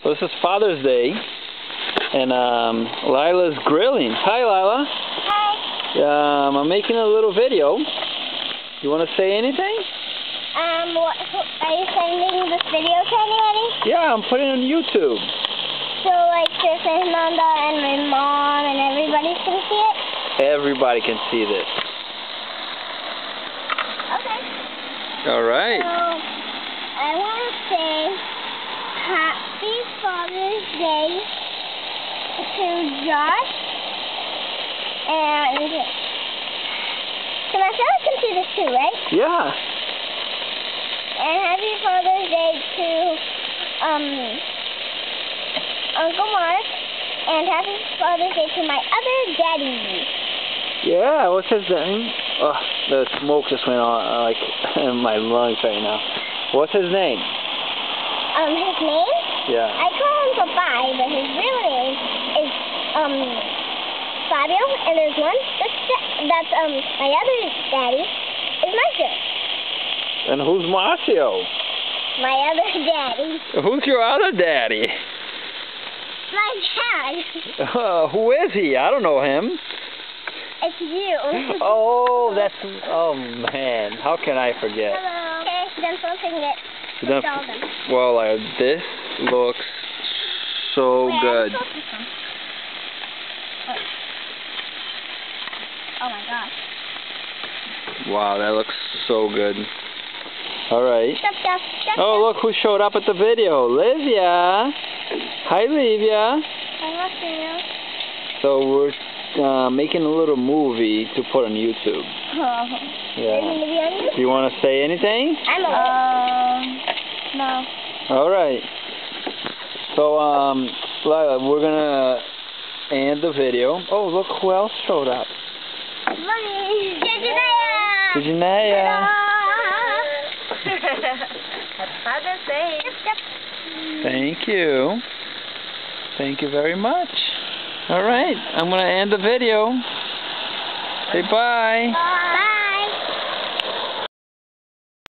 Well, this is Father's Day, and Lila's grilling. Hi, Lila. Hi. I'm making a little video. You want to say anything? Are you sending this video to anybody? Yeah, I'm putting it on YouTube. So, like, to Fernanda and my mom and everybody can see it? Everybody can see this. Okay. All right. So, I want to say Happy Father's Day to Josh and to Marcella can see this too, right? Yeah. And Happy Father's Day to Uncle Mark, and Happy Father's Day to my other daddy. Yeah, what's his name? Oh, the smoke just went on like in my lungs right now. What's his name? His name? Yeah. I call him Papai, but his real name is Fabio, and there's one that's my other daddy is Marcio. And who's Marcio? My other daddy. Who's your other daddy? My dad. Who is he? I don't know him. It's you. Oh, oh man, how can I forget? Hello. Okay, then something that install them. Well, this looks so good. Oh my gosh. Wow, that looks so good. All right. Oh, look who showed up at the video. Livia. Hi, Livia. Hi, So we're making a little movie to put on YouTube. Yeah. Do you want to say anything? No. All right. So, Lila, we're gonna end the video. Oh, look who else showed up. Mommy. Janaya. Happy Father's Day. Thank you. Thank you very much. All right, I'm gonna end the video. Say bye. Bye.